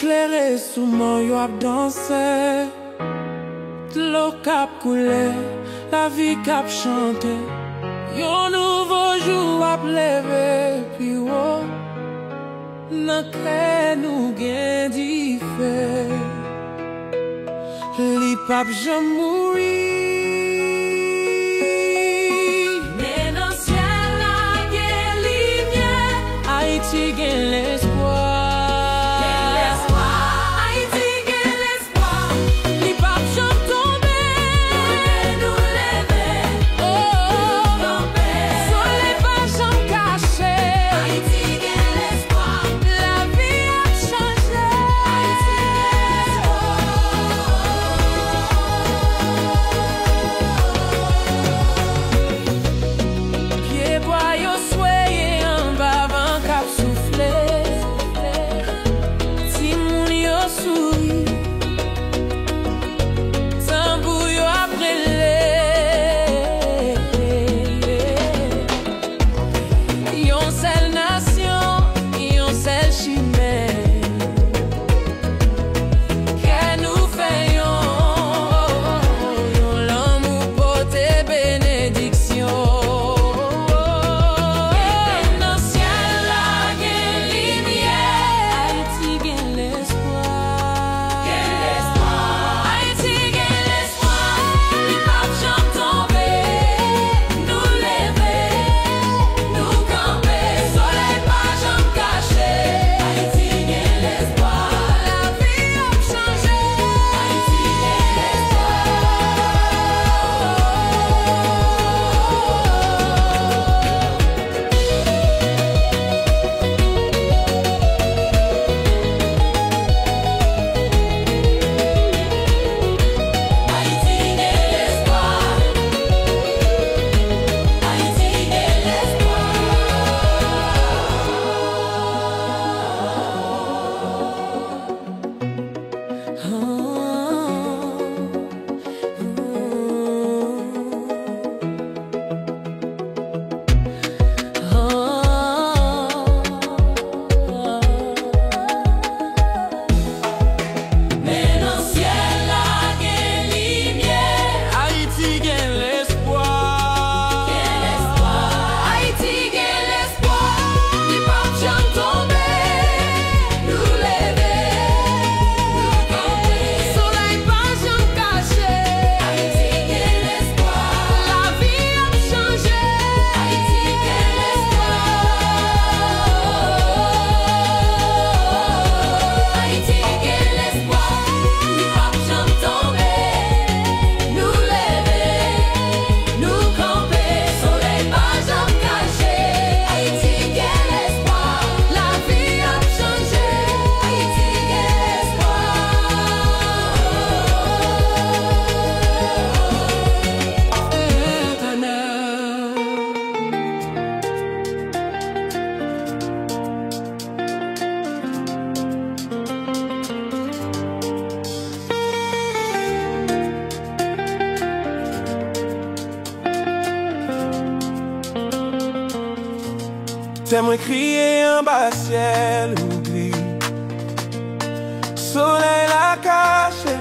éclairé sous mon yo ap dansé. L'eau cap coulé, la vie cap chanté. Yon nouveau jour ap levé, puis oh, nan kè nou gen di fè. Li pap jam mouri. Men nan ciel la gen lumière, Haïti gen l'espoir. T'aimerais crier en bas ciel oubli, soleil la cache,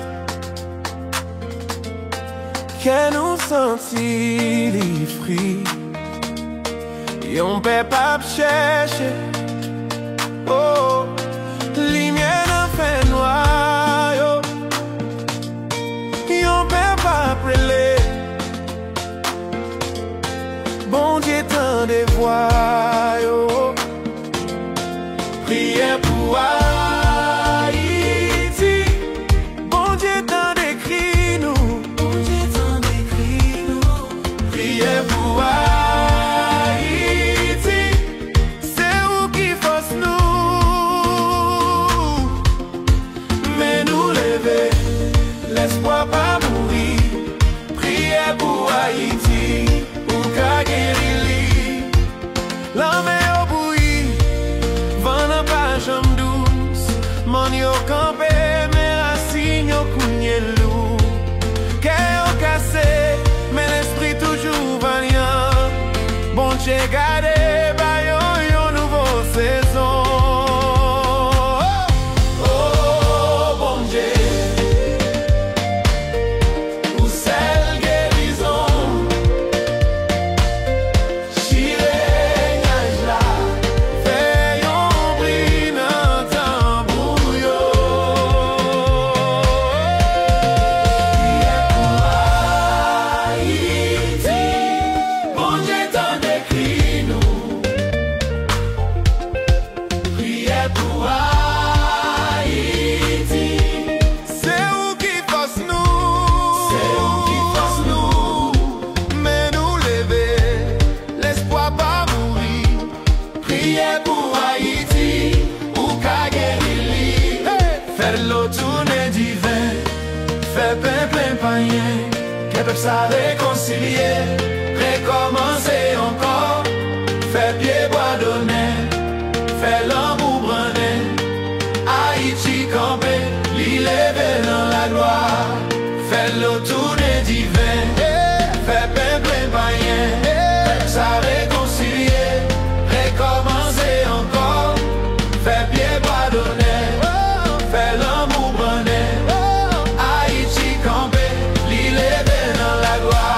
que nous sentis les fruits, y'on peut pas chercher, oh, lumière dans fait noir, yo, y'on peut pas prêler, bon Dieu tant des voix. Priez pour Haïti, bon Dieu t'en décrit nous, bon Dieu t'en décrit nous. Priez pour Haïti, c'est où qui force nous, mais nous lever, l'espoir pas mourir. Priez pour Haïti, pour qu'à guérir l'âme au bouilli, vent n'a pas jambe douce, mon yo campé, mais racine yo kounye lou, cœur cassé, mais l'esprit toujours valiant, bon Dieu gardé, bah yo nouveau saison, oh, oh. peuple ça réconcilier, recommencer encore, fait pied bois donner, fait l'amour brûler, Haïti camper, l'élever dans la gloire, fait l'eau tourner divin, fait pain plein païen, peuple ça réconcilier, recommencer encore, fait pied bois donner, fait l'amour brûler, Haïti camper, l'élever dans la gloire.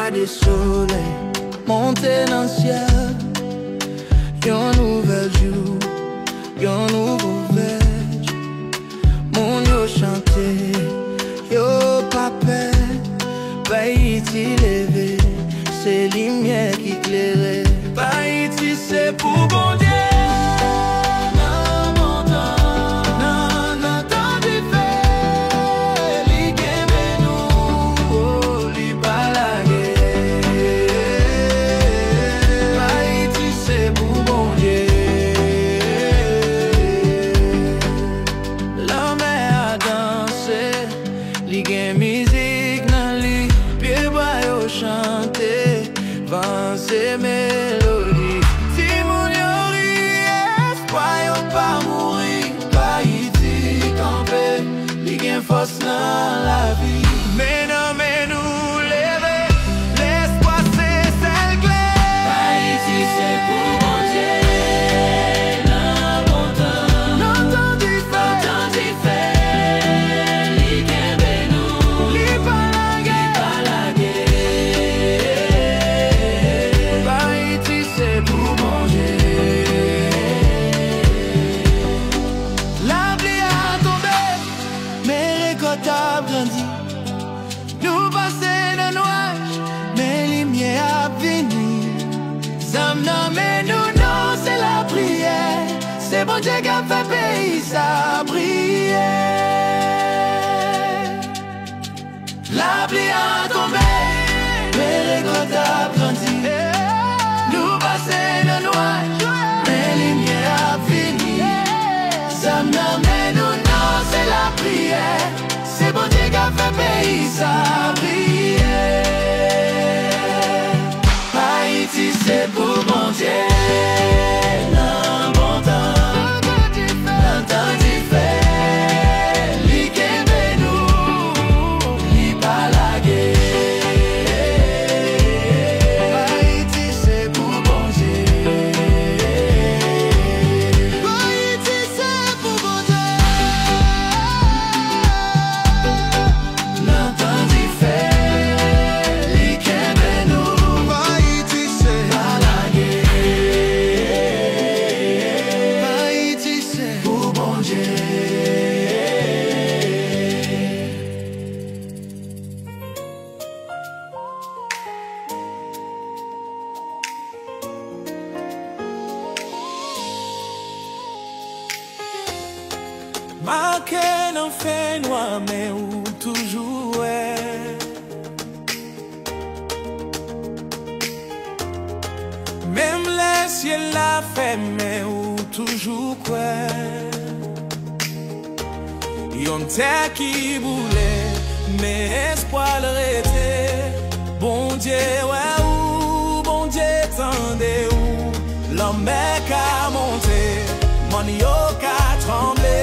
Gardez soleil, monter dans le ciel. Yon nouvel jour, yon nouveau veg. Mon yo chante, yo pape. Haïti levé, c'est lumière qui éclaire. Haïti c'est pour bon Dieu. Ces mélodies, si mon yori espoir yo pas mourir, Haïti campé, li gen force dans la vie. Mais non, mais nous lever, l'espoir c'est celle clé. Haïti c'est pour mon Dieu, dans bon temps, dans temps d'y fait, li gen benou, li pas la guerre. Nous passer dans nuage, mais lumière à venir. Zamna mais nous non, c'est la prière. C'est bon Dieu qui a fait pays ça briller. La pluie a tombé, mais récolte a grandi. Nous passer dans nuage, mais lumière à venir. Zamna mais nous non, c'est la prière. C'est bon Dieu qui a fait pays ça briller. Haïti c'est pour bon Dieu. Dans bon temps, dans temps d'y fait, li kembe nous, li pas la guerre. Haïti c'est pour bon Dieu. Haïti c'est pour bon Dieu. Marqué dans fait noir, mais où toujours est. Même les ciels la fait, mais où toujours quoi. Yon terre qui boulait, mais espoir le rete. Bon Dieu, ouais, où, bon Dieu, tendez où. L'homme qu'a monté, mon yo qu'a tremblé.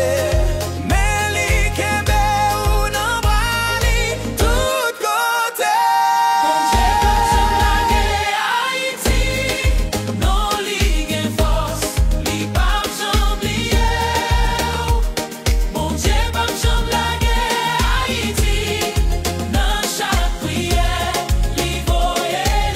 Yeah.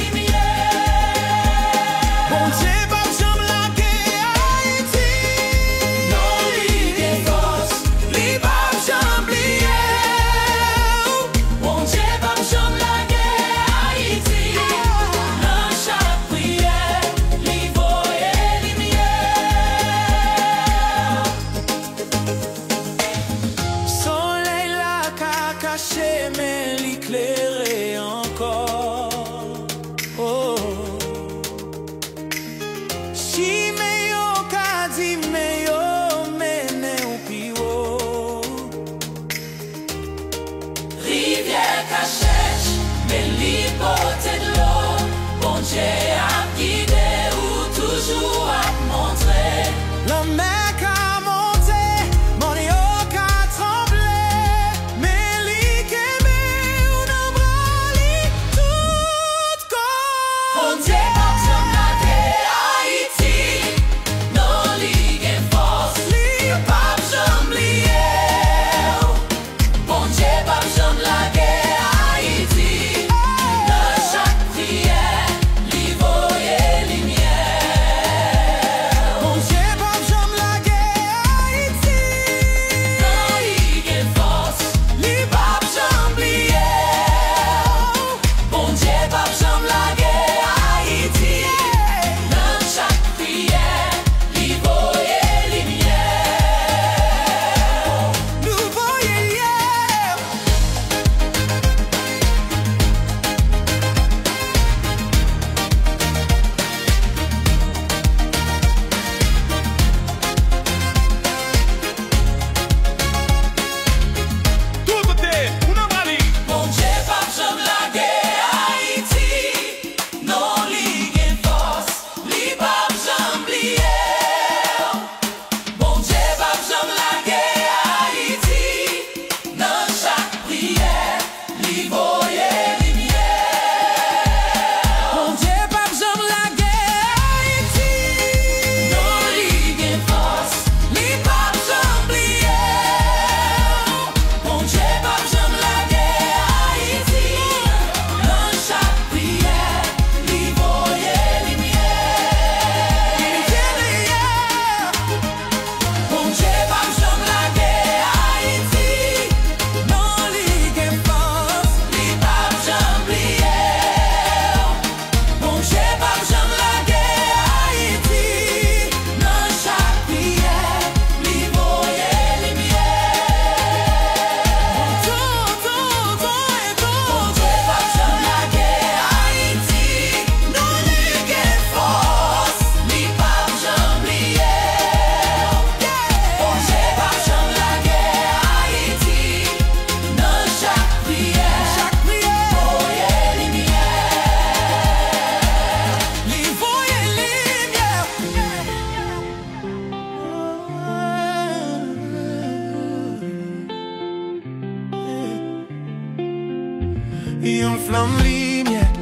Yon flamme lumière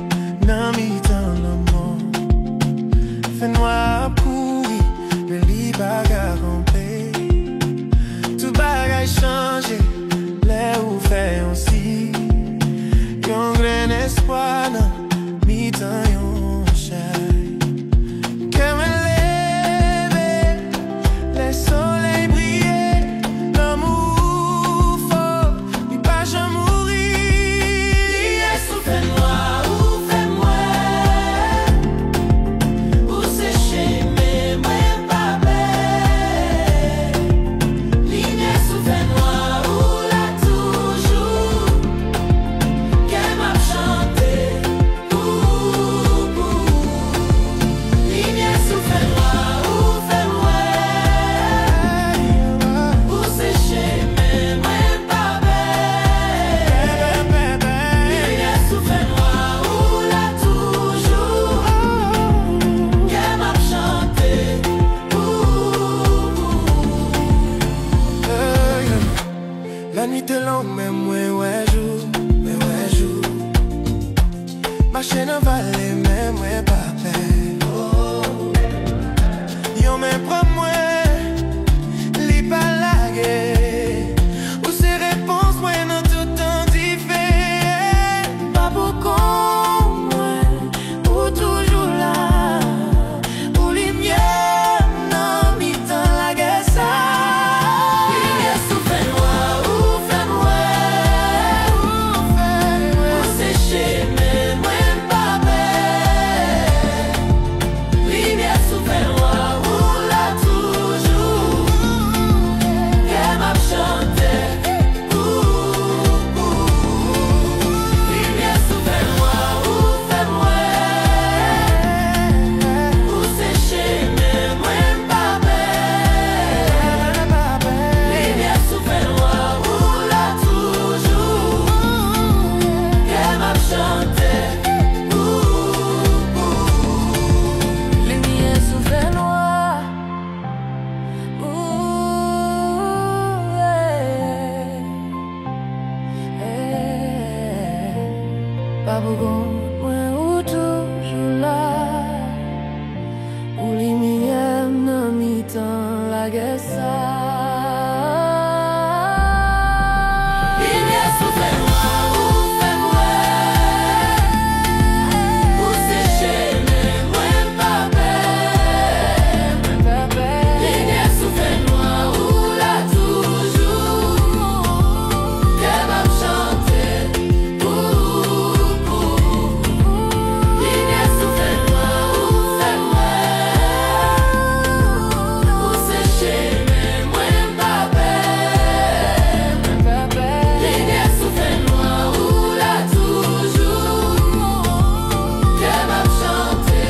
dans mi-temps l'amour. Fait noir pourri, le lit bagarre campé. Tout bagage changé, l'air où fait aussi. Yon grain espoir dans mi-temps yon chai. Que me lève, les soleils briller, l'amour fort, il pas jamais mourir. Il est sous fait noir ou fait moi, ou sécher mais moi pas belle. Il est sous fait noir ou là toujours, qu'elle m'a chanté. Il est sous fait noir ou fait moi, ou sécher mais moi pas belle. Il est sous fait noir ou là toujours, qu'elle m'a chanté. La nuit est longue mais moi ouais jour, mais ouais jour. Marcher dans vallée mais moi pas paix. Yon men prend moi, li pas lagué. Ou ses réponses moi dans tout temps différent. Pas beaucoup moi, ou toujours là. Ou lumière non mi-temps la guerre ça. Il est sous fait noir ou fait moi, ou sécher mais moi pas belle. Lumière sous fait noir ou là toujours, qu'elle m'a chanté. Lumière sous fait noir ou fait moi, ou sécher mais moi pas belle. Lumière sous fait noir ou là toujours, qu'elle m'a chanté. Lumière sous fait noir, pas beaucoup moins ou toujours là. Ou lumière dans mi-temps la guerre ça. Lumière sous fait noir ou fait moi, ou sécher mais moi pas belle. Lumière sous fait noir ou là toujours, qu'elle m'a chanté. Lumière sous fait noir ou fait moi, ou sécher mais moi pas belle. Lumière sous fait noir ou là toujours, qu'elle m'a chanté.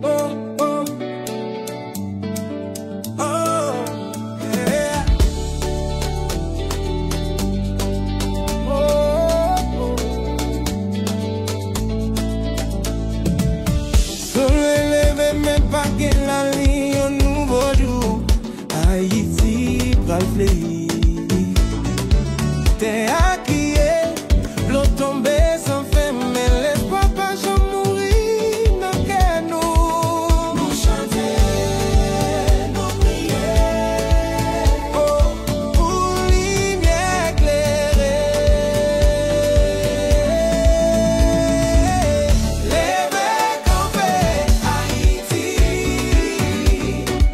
Oh, oh, oh, yeah. Oh, oh. Soleil levé mais pas que la ligne un nouveau jour. Haïti pral fleuri. T'es à crier, l'eau tombée sans fin, mais l'espoir pas jamais mourir. Dans que nous chanter, nous prier. Oh, pour lumière éclairée. Levez camper Haïti.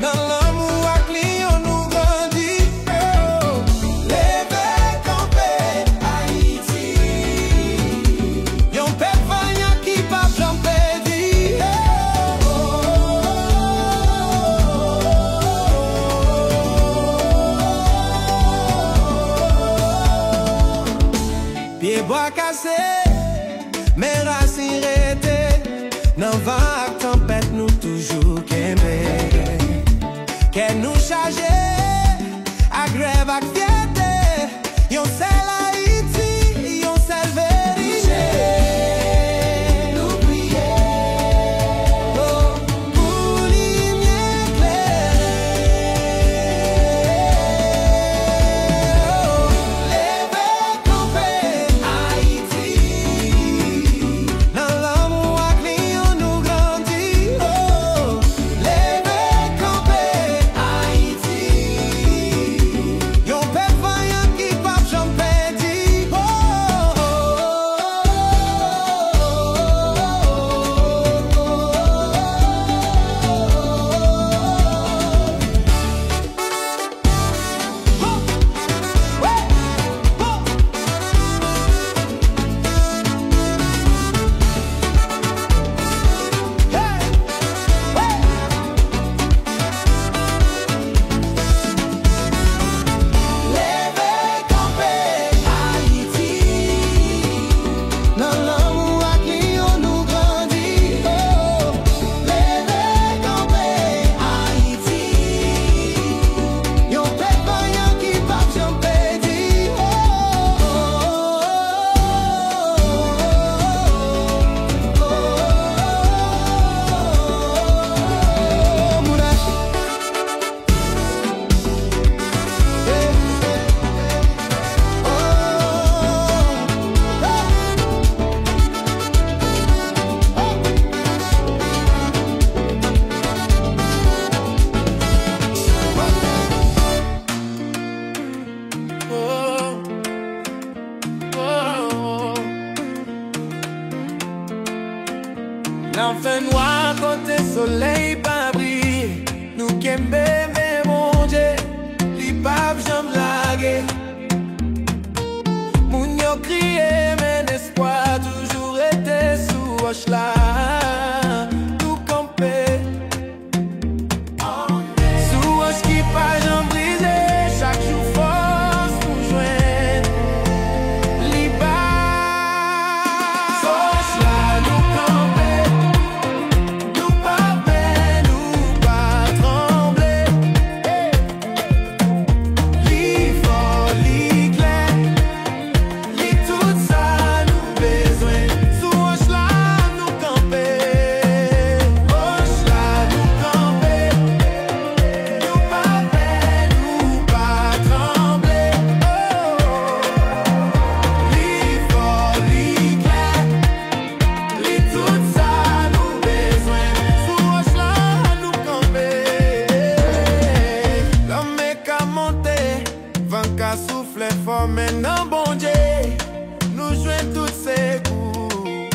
Dans l'amour à client nous grandit. Oh, levez camper Haïti. Yon peuple vaillant qui pas jamais perdu. Pied bois cassé, mais racines rétées. Dans vent ak tempête nous toujours qu'aimer. Qu'elle nous charge, à grève ak fierté. soleil pas briller, nous kembe mais mon Dieu, li pape j'aime laguer. Moun yo crié mais l'espoir toujours été sous roche là. Nous camper sous roche qui pas j'en brisé, chaque jour force nous joindre. Li pape roche là nous camper. Nous pas peur, nous pas trembler. Li fort, li clair, li tout ça nous besoin. Sous roche là nous camper, roche là nous camper. Nous pas peur, nous pas trembler. Li fort, li clair, li tout ça nous besoin. Sous roche là nous camper. L'homme est qu'à monter, vent qu'à souffler fort maintenant bon Dieu. Nous jouons tous ces coups.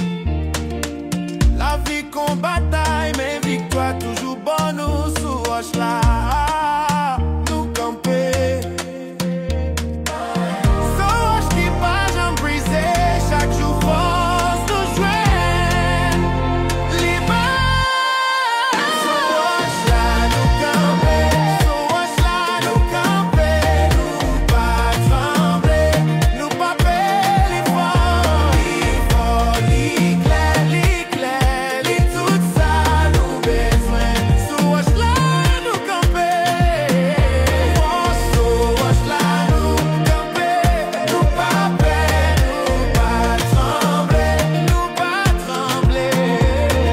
La vie qu'on bataille, mais victoire toujours bonne nous sous roche là. Nous camper. Sous roche qui pas j'en brisé, chaque jour force nous joindre. Libre. Sous roche là nous camper. Sous roche là nous camper. Nous pas trembler. Nous pas peur, li fort, li clair, li tout ça nous besoin. Sous roche là nous camper. Sous roche là nous camper. Nous pas peur, nous pas trembler. Nous pas trembler.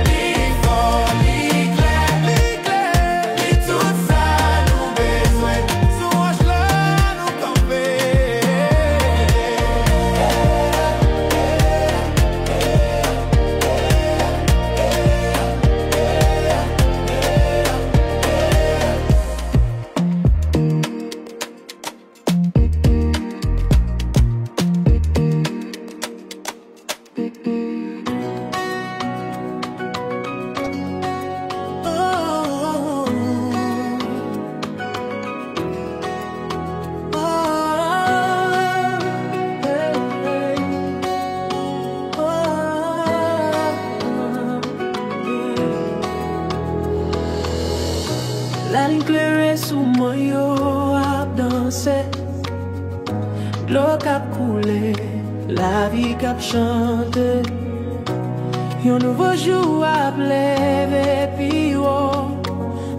Li fort, li clair, li tout ça nous besoin. Sous roche là nous camper. La ligne claire sous moi yo a dansé, l'eau cap coulé, la vie cap chanté. Un nouveau jour a levé puis yo,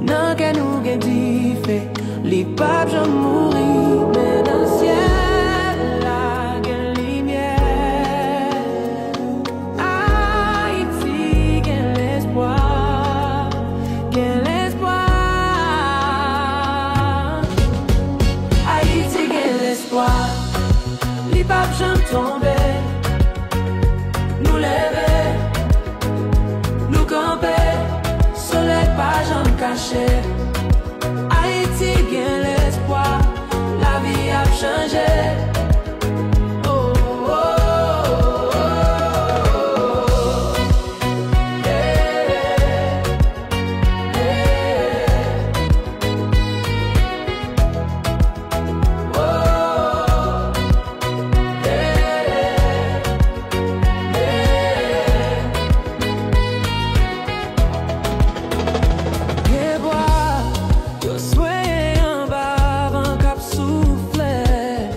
nan que nous gen di fait, li pape j'en mourir, mais dans le ciel la gen lumière. Haïti gen l'espoir, gen l'espoir. Haïti gen l'espoir, li pape j'en tomber, nous lever, nous camper, soleil pas j'en cacher. Haïti gen l'espoir, la vie a changé. Oh, oh, oh, oh, oh. Yeah, yeah. Oh, yeah, bois, yo soyez en bas, vent cap souffler.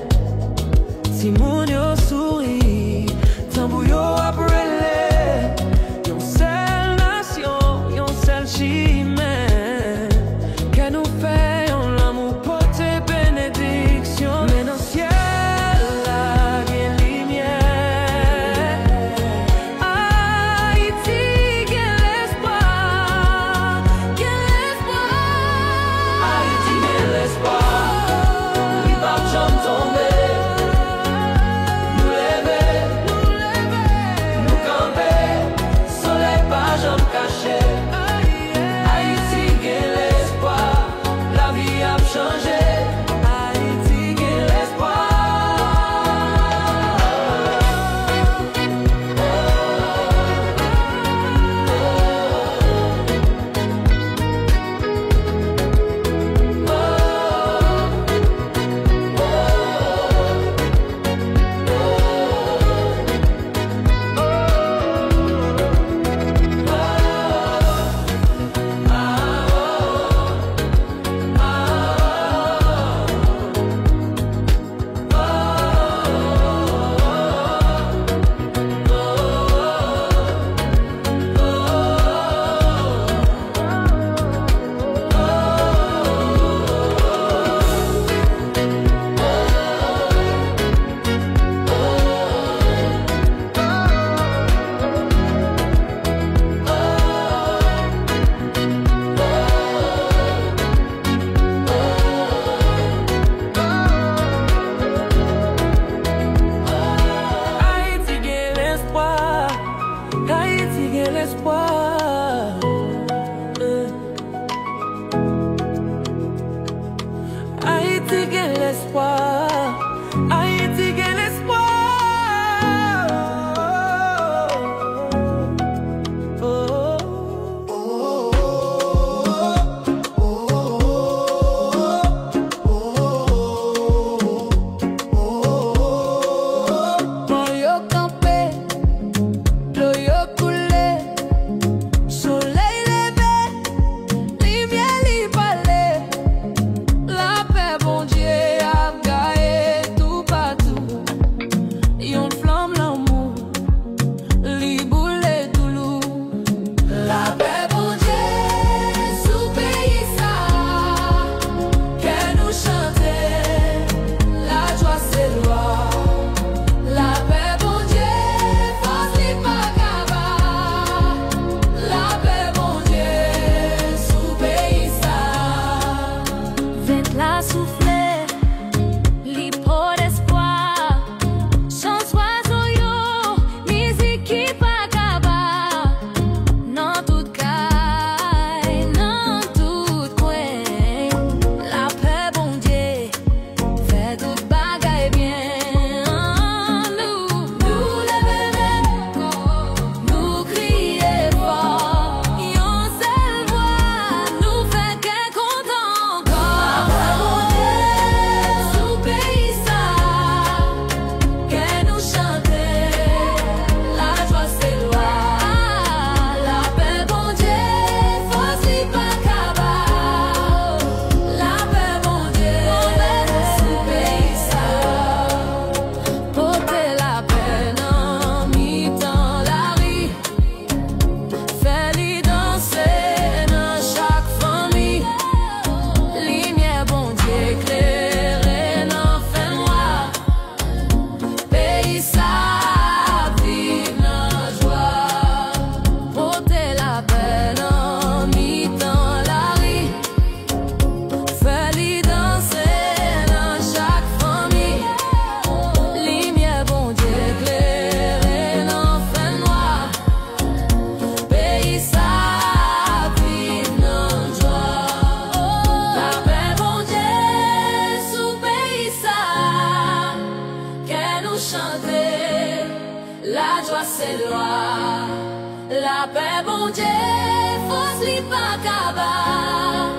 pas capable.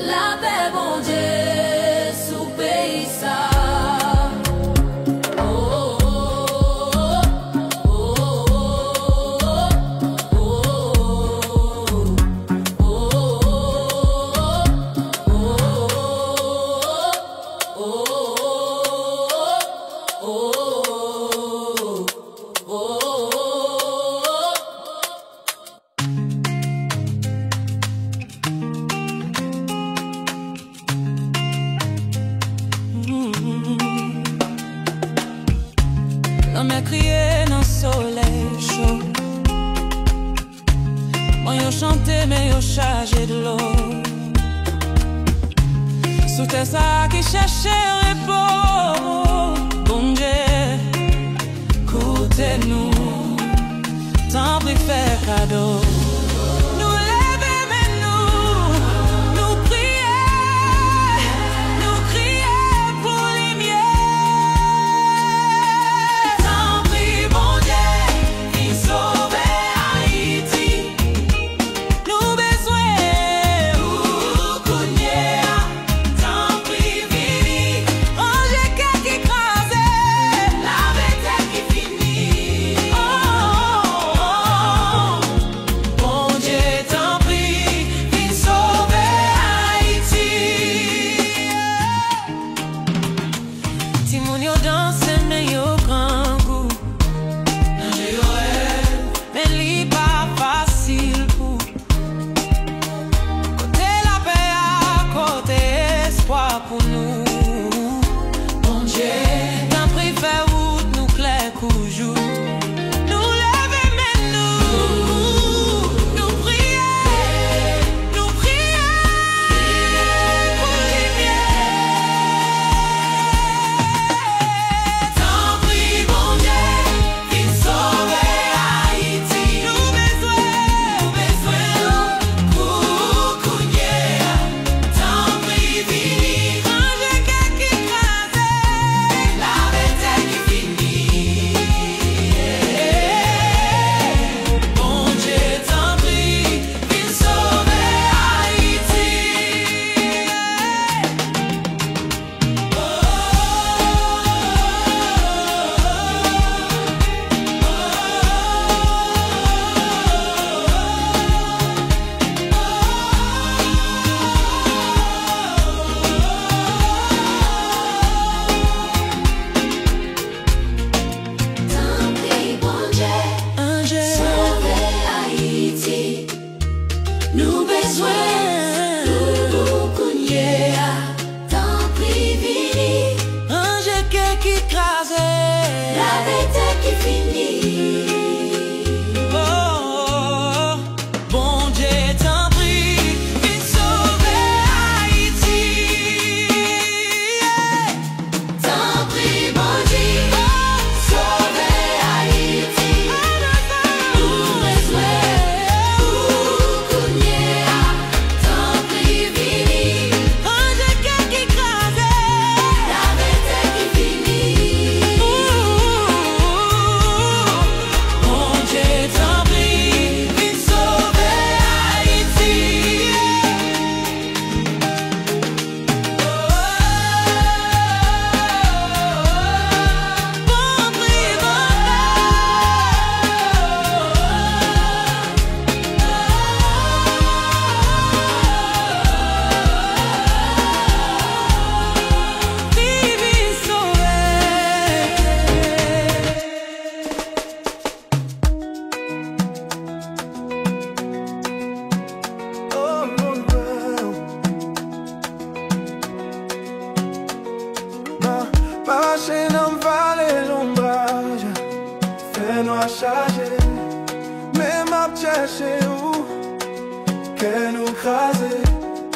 La paix, bon Dieu, sous pays ça. L'homme a crié dans le soleil chaud. Moi yo chanté mais yo chargé de l'eau. C'était ça qui cherchait repos. Bon Dieu, écoutez-nous, tant pis faire cadeau. Nous besoin, nous connaissons, tant privilégié. Ange qui crase, La vérité qui finit. oh, bon Dieu t'en prie, viens sauver Haïti. Tant pis, bon Dieu, sauver Haïti. Nous besoin, nous connaissons, tant privilégié. Ange qui crase, La vérité qui finit. bon Dieu t'en prie, viens sauver Haïti. Bon prix, Vivi sauver. Oh, mon Dieu. Marcher dans la vallée l'ombrage, fais-nous à charger, mais m'a cherché où, que nous craser,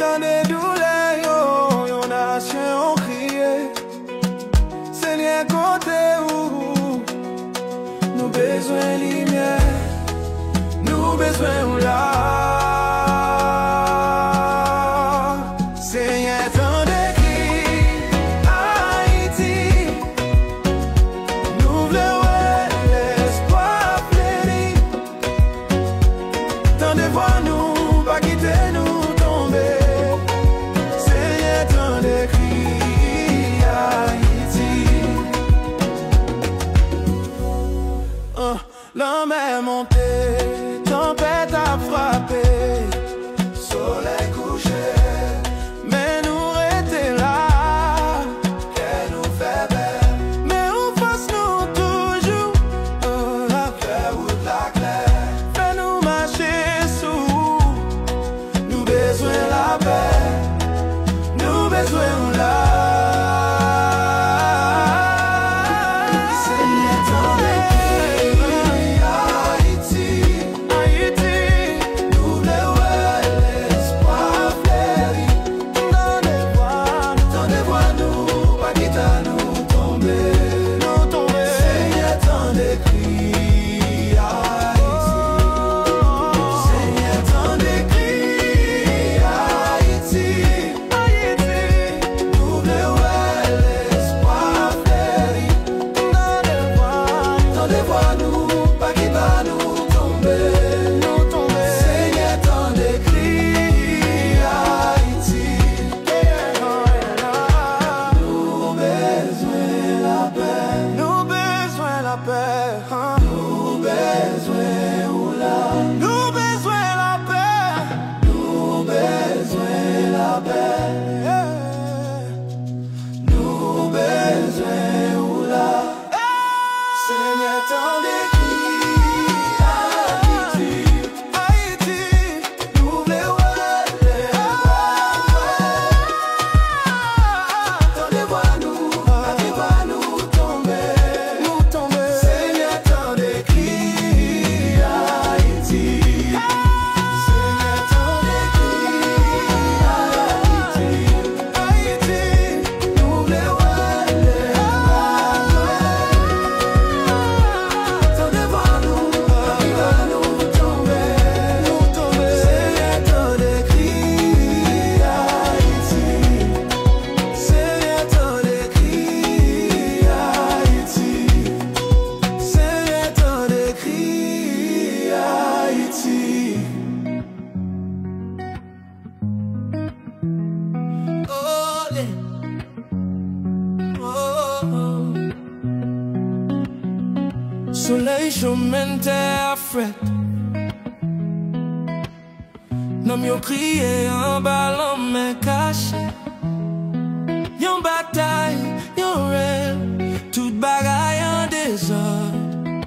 dans des douleurs, yon nation crié, Seigneur côté où, nous besoin lumière, nous besoin là. Seigneur, tant de cris, Haïti, nous voulons l'espoir fléri. Tant de voix nous, pas quitter la paix, nous besoin là. Soleil chemin terre fret. Nom yo crié en ballon mais caché. Yon bataille, yon rêve, toute bagaille en désordre.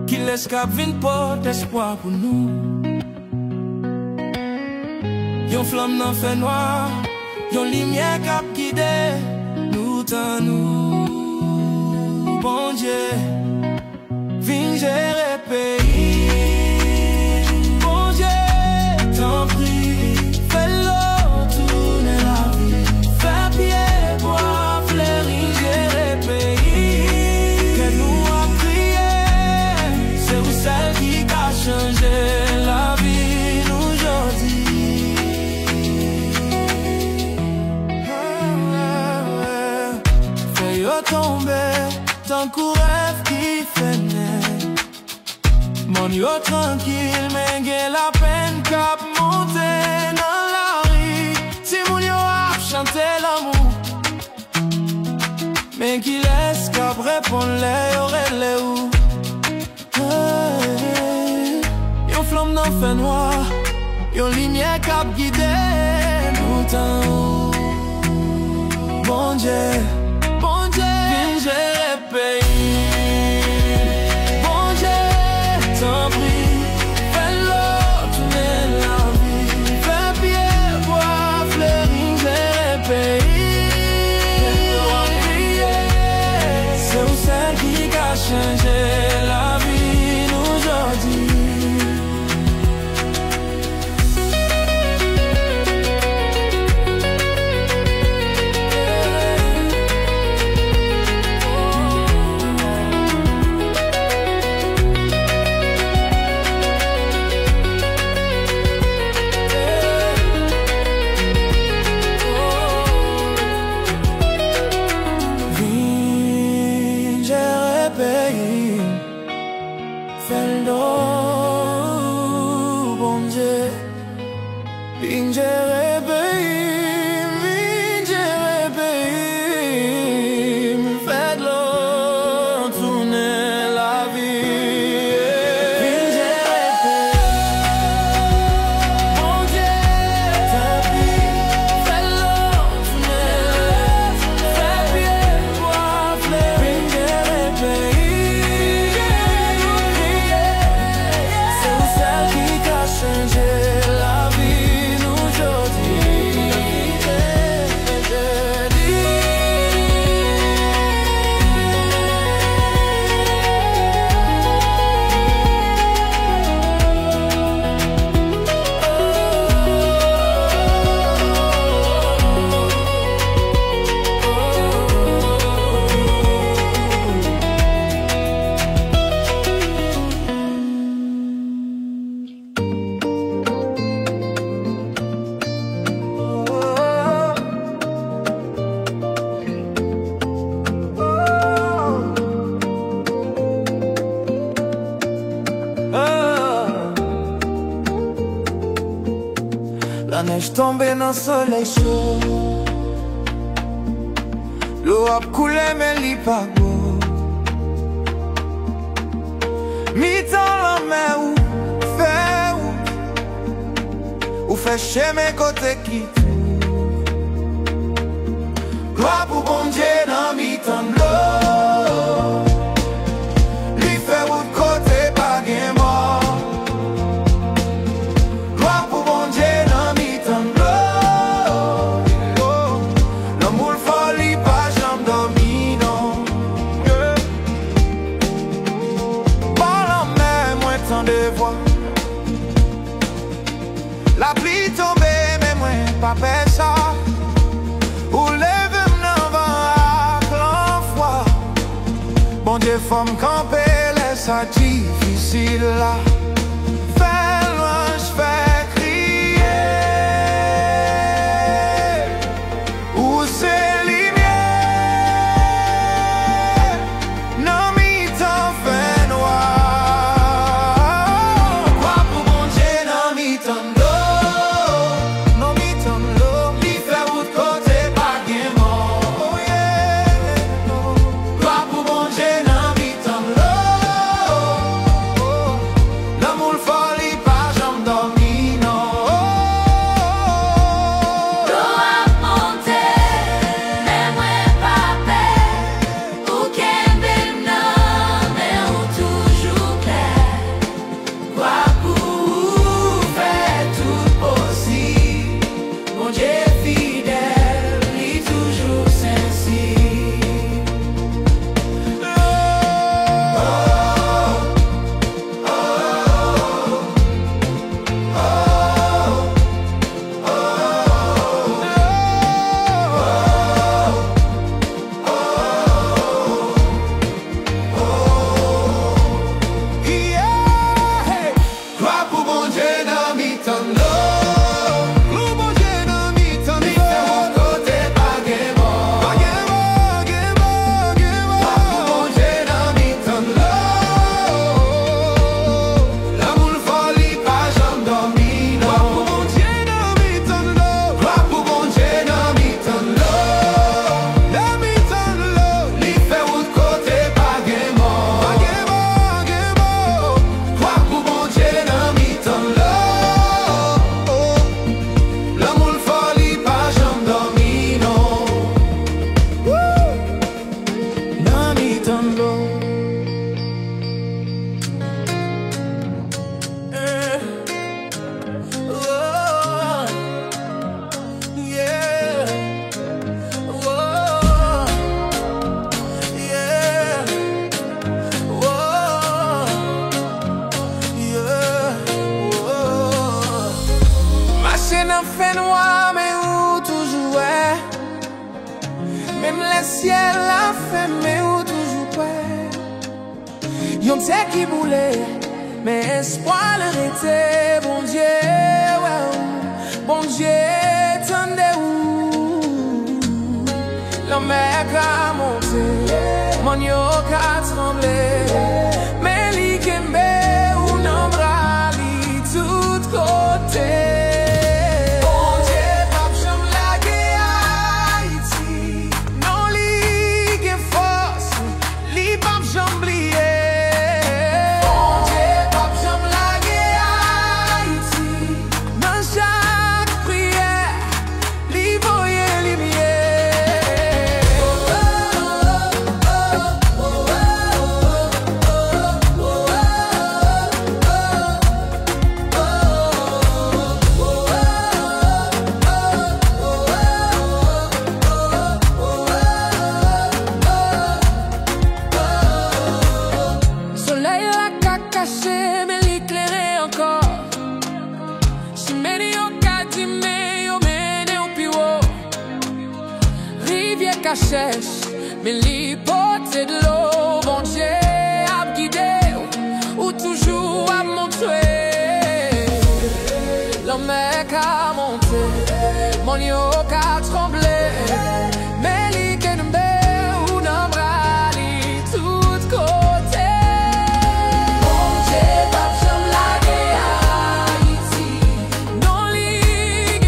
Qui laisse cap vin porte espoir pour nous. Yon flamme nan fait noir, yon lumière cap guide nous tant nous. Bon Dieu, viens gérer pays. Bon Dieu, t'en prie, fais-le tourner la vie. Fais pied, bois, fleurir, gérer pays. Que nous a prié, c'est vous celle qui a changé la vie aujourd'hui. Fais-le tomber, tant qu'on rêve qui fait naître. Mon yo tranquille, mais j'ai la peine cap monter dans la rue. Si mon yo a chanté l'amour, mais qui laisse cap répondre les oreilles les ou. Yon flamme dans fait noir, yon lumière cap guide nous tant. Bon Dieu, viens gérer pays. T'en prie, fais-le tourner la vie. Fais pied, bois, fleurir, gérer pays. C'est où celle qui a changé la vie aujourd'hui. changer la vie aujourd'hui. La neige tombe dans le soleil chaud. L'eau a coulé mais li pas beau. Mi-temps la mer ou fait chez mes côtés qui gloire pour bon Dieu dans mi-temps de l'eau. Lui fait route côté pas gain mort. Gloire pour bon Dieu dans mi-temps de l'eau. L'amour folie pas jamais dormi non. Par la mer moins tant de voix. La pluie tombée mais moi pas fait ça. Ou lève m'en va à l'enfoi. Bon Dieu faut me camper, laisse ça difficile là. Fais loin, j'fais crier. Où c'est lumière? Non mi-temps fait noir. Quoi pour bon Dieu non mi-temps d'eau. Non mi-temps d'eau. Li fait route côté pas gain mort. Oh yeah. Quoi pour bon Dieu non mi-temps d'eau. L'amour folie pas jamais dormi non. L'eau a monté, mais moi pas paix. Ou qu'elle m'aime non, mais on toujours plaît. Quoi pour faire tout possible? Mon Dieu fidèle, lui toujours sensible. Gloire pour bon Dieu dans mi-temps d'eau. Gloire pour bon Dieu dans mi-temps d'eau. Li fait route côté pas gain mort. Pas gain mort, gain mort, gain mort. Gloire pour bon Dieu dans mi-temps d'eau. L'amour folie pas jamais dormi non. Gloire pour bon Dieu dans mi-temps d'eau. Gloire pour bon Dieu dans mi-temps d'eau. Dans mi-temps d'eau. Li fait route côté pas gain mort. Pas gain mort, gain mort. Gloire pour bon Dieu dans mi-temps d'eau. L'amour folie pas jamais dormi non. Dans mi-temps d'eau. Marcher dans fait noir mais où toujours est. Même le ciel a fait mais où toujours pas. Yon tête qui boulait mais espoir le rete. Bon Dieu, ouais, bon Dieu, tendez où. La mer a monté, mon yo a tremblé. Mais li kembe ou nan bras li tout côté. Bon Dieu, pas jamais lagué Haïti. Non li gen force, li pas jamais oublié. Bon Dieu, pas jamais lagué Haïti. Dans chaque prière, li voye lumière. Soleil la ka caché, mais l'éclairé encore. Si mène yo ka di me, yo mène au piwo. Rivière ka chèche, mais li pote de l'eau. Bon Dieu a guidé, ou toujours a montré. La mer ka monté, mon yo ka tremblé. Mais li kenbe ou nan bras li tout côté. Bon Dieu, pas jamais lagué Haïti. Non li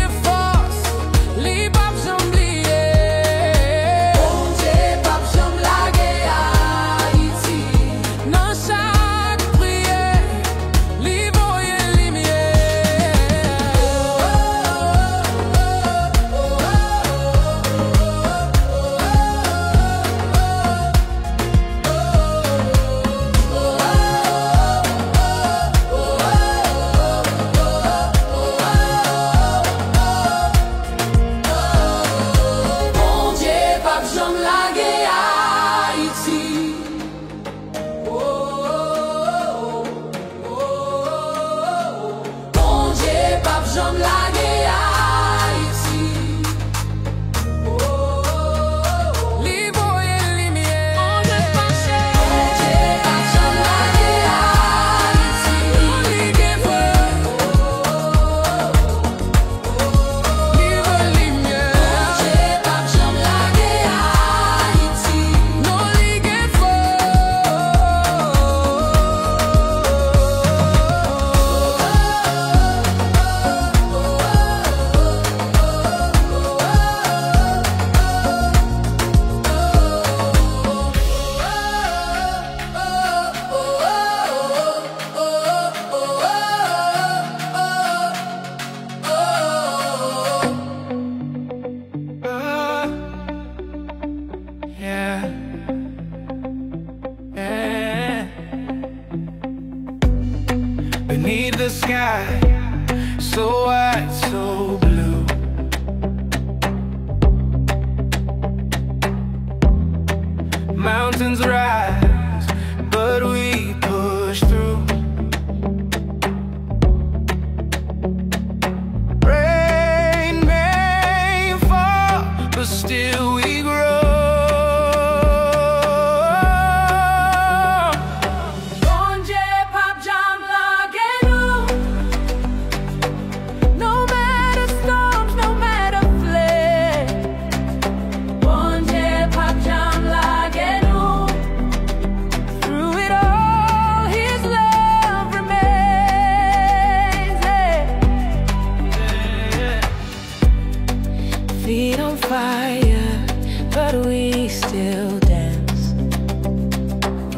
fire, but we still dance.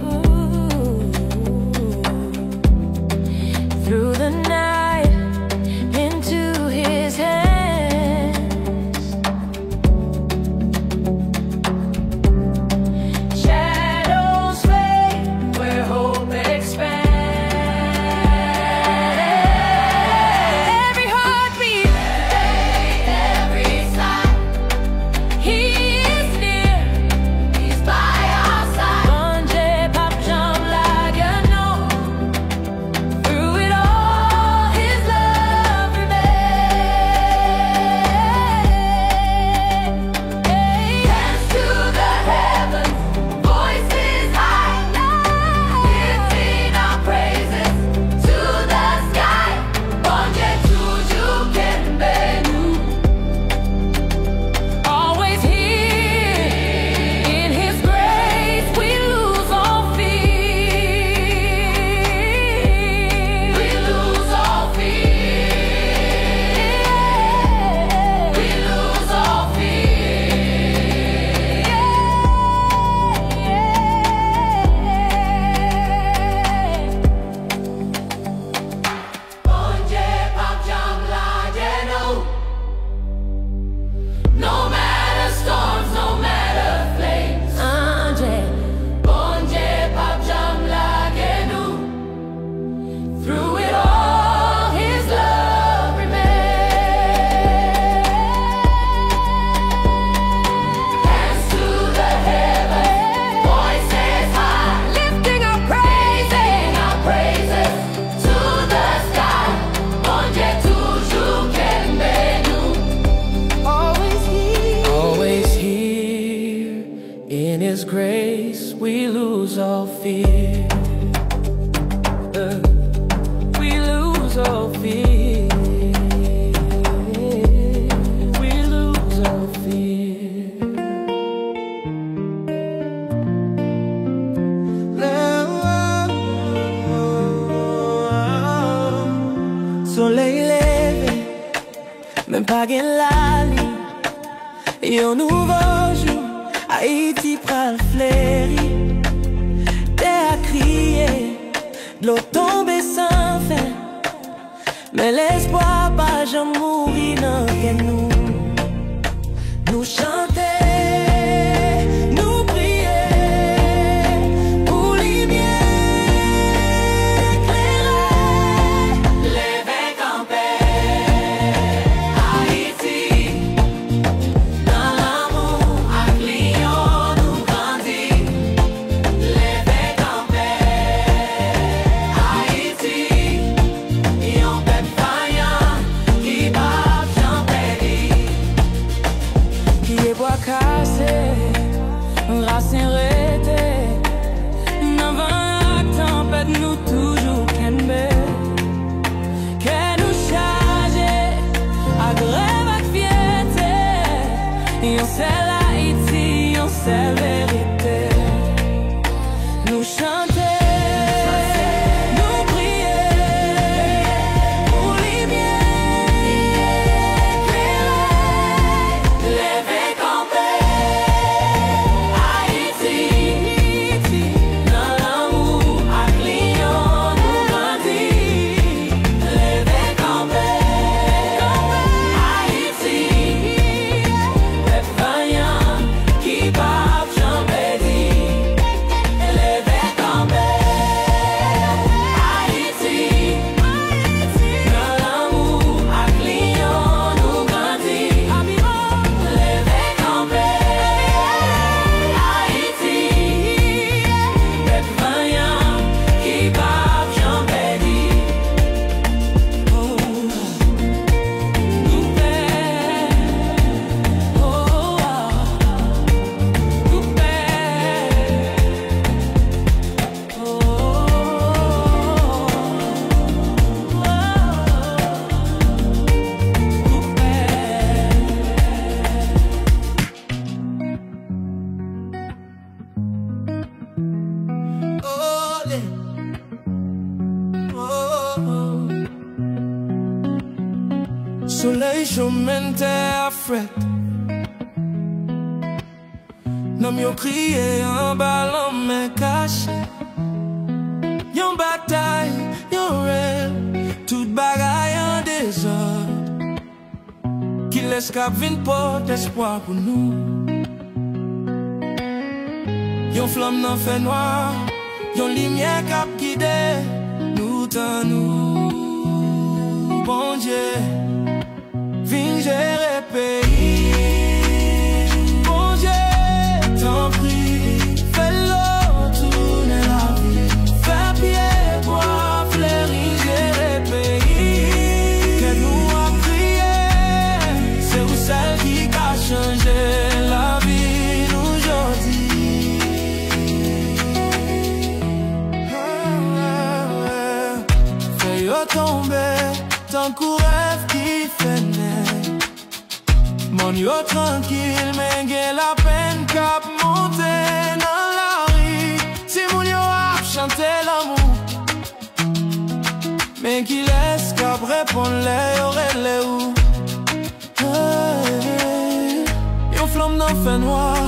Ooh. Through the night, into his hands. Shadows fade where hope expands. In His grace, we lose all fear. We lose all fear. We lose all fear. Soleil levé, même pas gain la nuit. Et un nouveau jour, Haïti pral fléri. Terre à crier, de l'eau tombée sans fin. Mais l'espoir pas jamais mourir dans que nous chanter, nous prier pour lumière éclairer. Lever camper, Haïti, dans l'amour ak lion nous grandit. Lever camper, Haïti, yon peuple vaillant qui bat sans périr. Qui est bois cassé, racine rété. N'avant tempête nous toujours kembe. Que nous charge à grève ak fierté. Yon c'est Haïti, yon c'est vérité. Nous chanter, nous prier pour lumière éclairer. Lever camper, Haïti, dans l'amour ak lion nous grandit. Lever camper, Haïti, peuple vaillant qui bat jamais dit. Lever camper, Haïti, dans l'amour ak lion nous grandit. Lever camper, Haïti, peuple vaillant qui bat jamais dit. Oh, nous père, oh, nous père, oh, nous Soleil, chemin, terre, fret. bonhomme yo crié en ballon mais caché. Yon bataille, yon rêve, toute bagaille en désordre. Qui laisse cap vin porte espoir pour nous. Yon flamme nan fait noir, yon lumière cap guide nous tant nous. Bon Dieu, vin gérer pays. Bon Dieu, t'en prie, fais-le tourner la vie. Fais pied, bois, fleurir, gérer pays. Que nous a prié, c'est où celle qui a changé la vie aujourd'hui. Fais-yo tomber, tant qu'on rêve qui fait naître. Mon yo tranquille, mais j'ai la peine cap monter dans la rue. Si mon yo a chanté l'amour, mais qui laisse cap répondre les oreilles où. Yo flamme dans fait noir,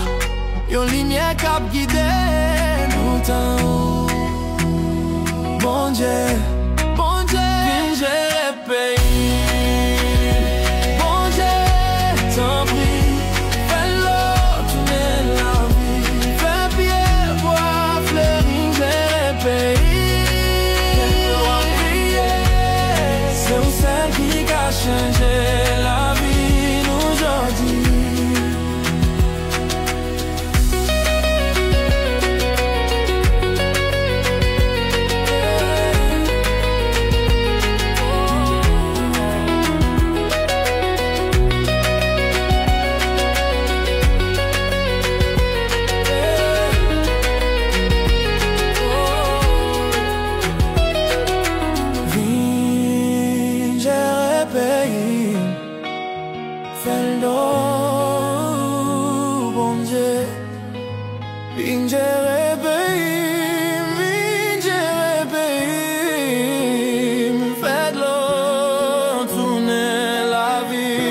yo lumière cap guide nous tant haut. Bon Dieu, viens gérer pays. Bon Dieu, t'en prie, fais-le tourner la vie. Fais pied, bois, fleurir, gérer pays. C'est où celle qui a changé la vie aujourd'hui. Fais-le, bon Dieu, viens gérer pays, fais-le tourner la vie.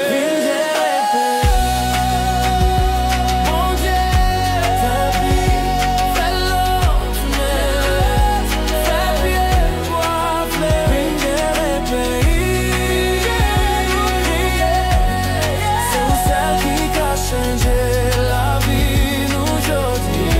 Viens gérer pays, bon Dieu, t'en prie, fais-le tourner, fais pied, bois, fleurir, viens gérer pays. Changer la vie aujourd'hui.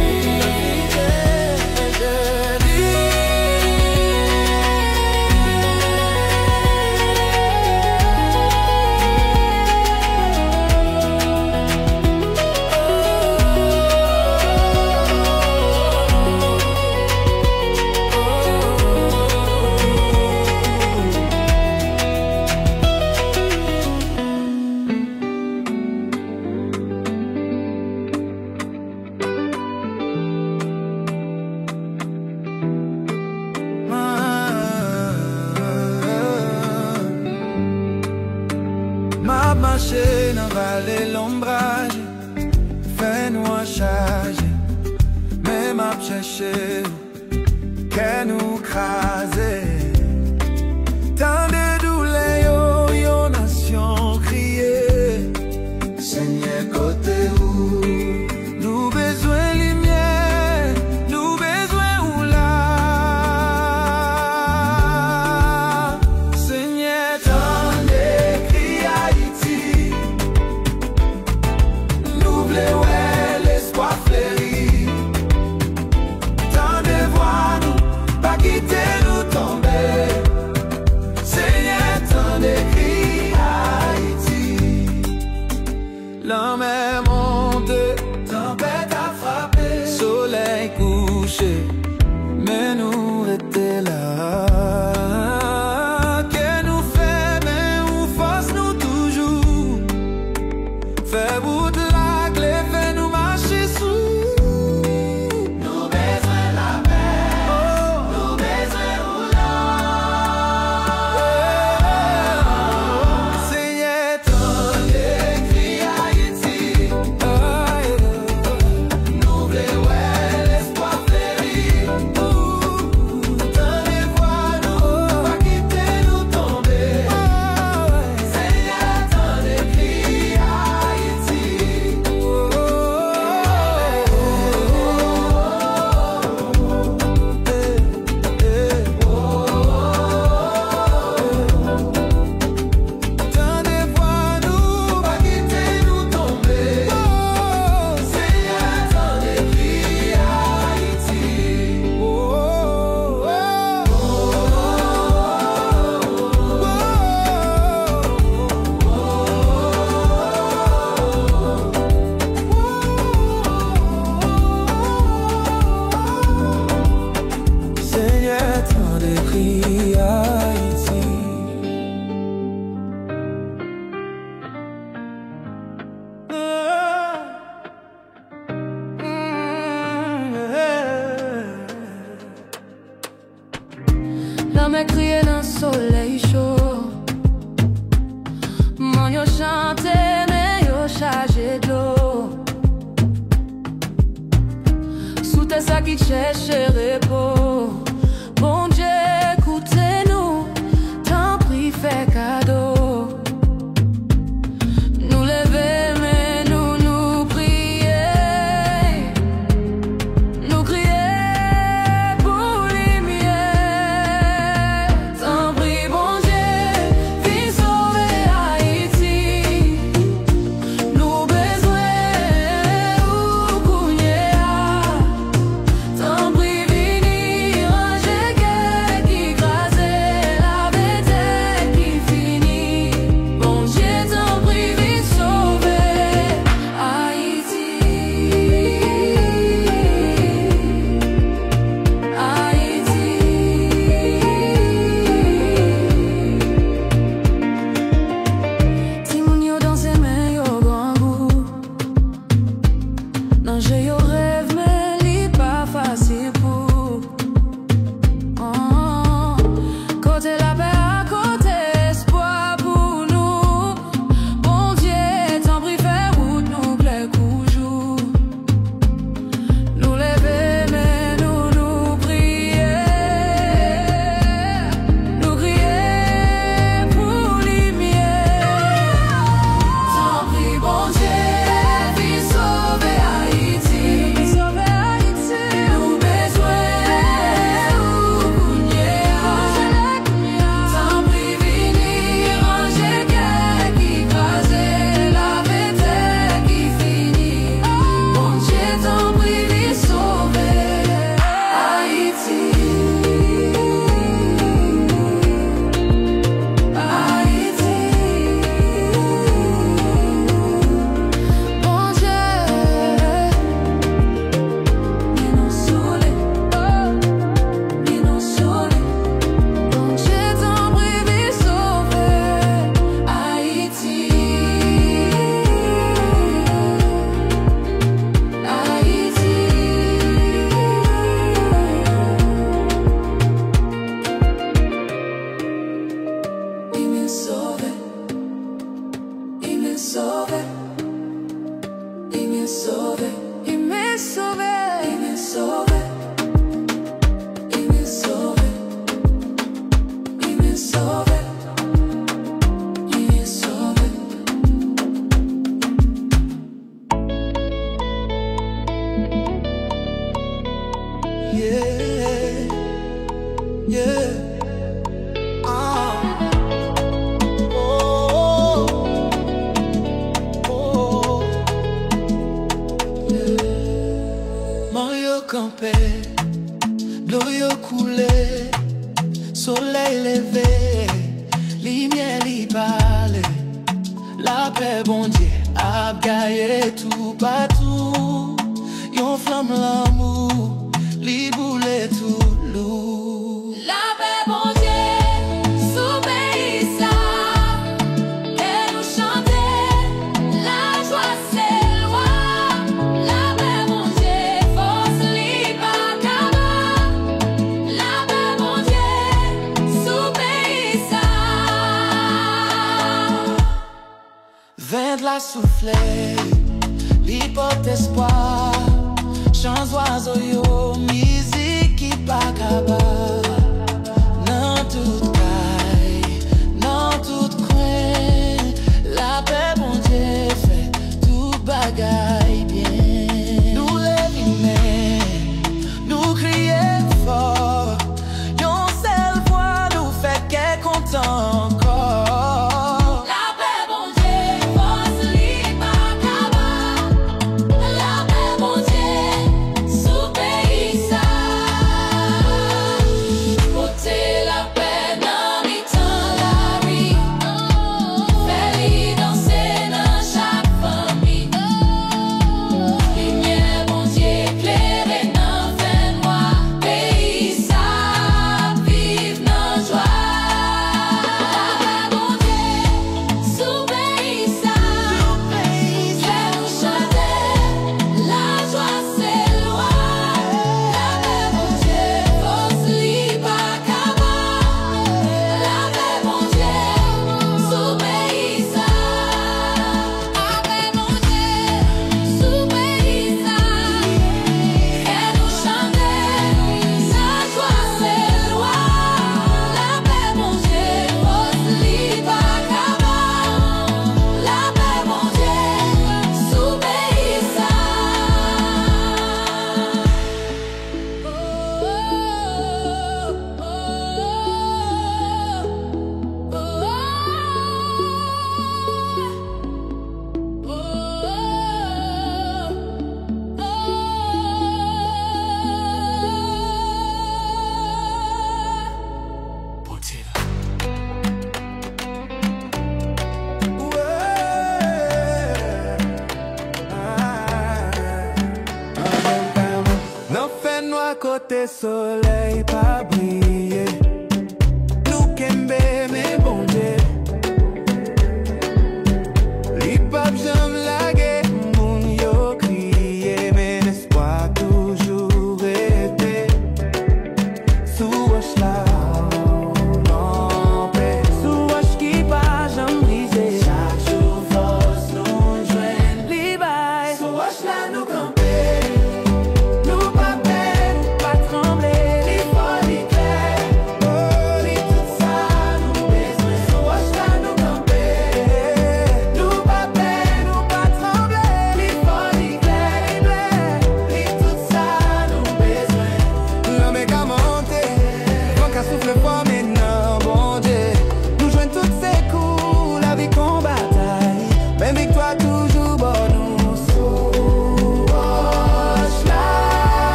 Ma marché dans vallée l'ombrage, fais-nous charger, mais m'a cherché, qu'elle nous crase. Tant de douleurs, yo nation criée, Seigneur côté où, nous besoin lumière, nous besoin où là. Seigneur, tant de cris Haïti, nous voulons l'espoir fleuri. Tant de voix nous, pas quitter nous tomber. me crier dans le soleil chaud. Mon yo chante, mais yo chargé de l'eau. Sous tes sacs qui cherchent repos. Bon Dieu, écoutez-nous, t'en prie, fais cadeau. Nous lever, mais nous prier. Nous crier pour lumière. T'en prie, bon Dieu, viens sauver Haïti. Nous besoin ou kounyea. T'en prie, venir ranger guerre qui crase la bête qui finit. Bon Dieu, t'en prie, viens sauver Haïti. Haïti. Si moun yo danse men yo grand goût. Non j'ai yo rêve mais li pas facile pour. Côté la paix à côté espoir pour nous. Bon Dieu, t'en prie fais route nous plaît jour. Nous lever mais nous prier. Nous crier pour lumière. T'en prie bon Dieu, viens sauver Haïti. Nous besoin ou kounyea. T'en prie venir ranger guerre qui crase la bête qui finit. Bon Dieu, t'en prie viens sauver Haïti. Haïti. Bon Dieu, viens nous sauver. Viens nous sauver. Bon Dieu, t'en prie viens sauver Haïti. Haïti. Il me sauve, il me sauve, il me sauve, il me sauve, il me sauve, il me sauve, il me sauve, il me sauve. Yeah, yeah. Oh, oh, yeah. Mario campé, l'eau yo coulé, soleil levé, lumière li parle, la paix bon Dieu a gagné tout partout, yon flamme l'amour, li boule tout loup. La paix bon Dieu, sous pays ça, et nous chanter, la joie c'est loi. La paix bon Dieu, force li pas cabas. La paix bon Dieu, sous pays ça. Vent de la soufflée, li porte espoir, chants oiseaux yo, musique qui pas cabas. Dans toute caille, dans toute coin, la paix bon Dieu fait tout bagaille bien. Nous lever, nous crier fort, yon seule voix nous fait qu'est content encore. La paix bon Dieu, force li pas cabas. La paix bon Dieu, sous pays ça. côté soleil pas briller. Nous kembe mais bon Dieu. Li pap jam lage, moun yo kriye, mais l'espoir toujours été. Sous roche là, en paix. Sous roche qui pas jam brisé. Chaque jour force nous joindre. Li bay, sous roche là nous camper.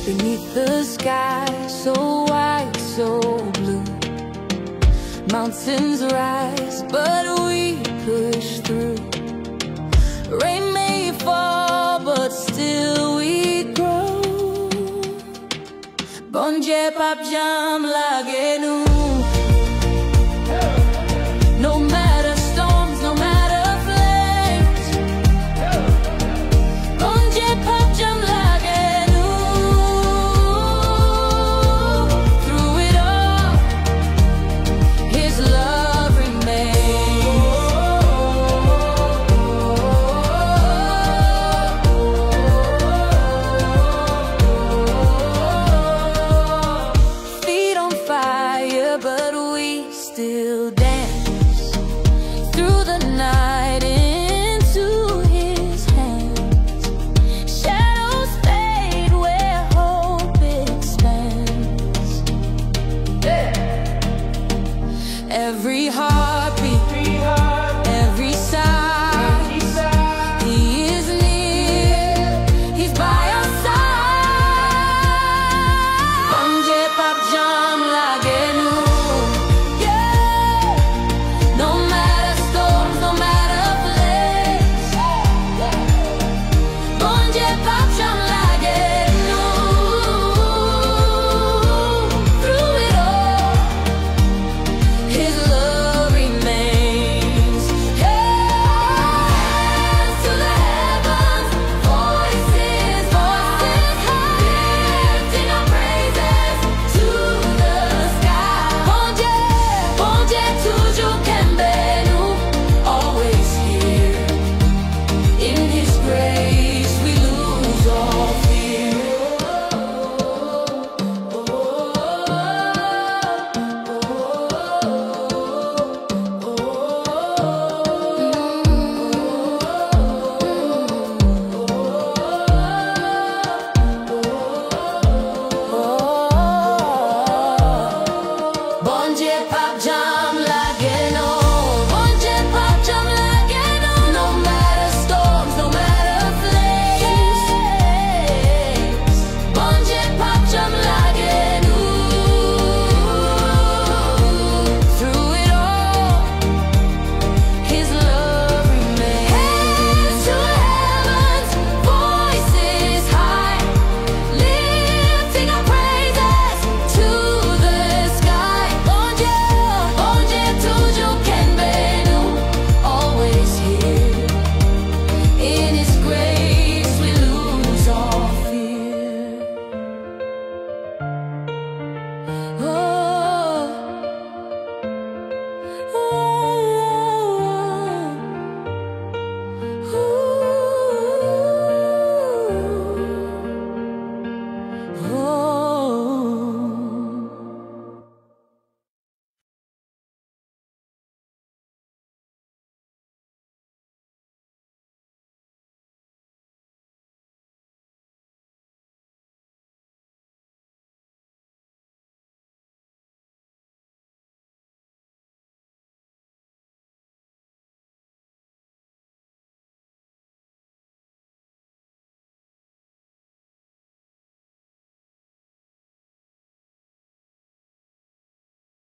Beneath the sky, so white, so blue, mountains rise, but we push through. Rain may fall, but still we grow. Bon Dieu pap jam lage nou. No matter storms, no matter flames. Bon Dieu pap jam lage nou. Through it all, His love remains. Feet on fire, but we still dance through the night into His hands. Shadows fade where hope expands. Every heart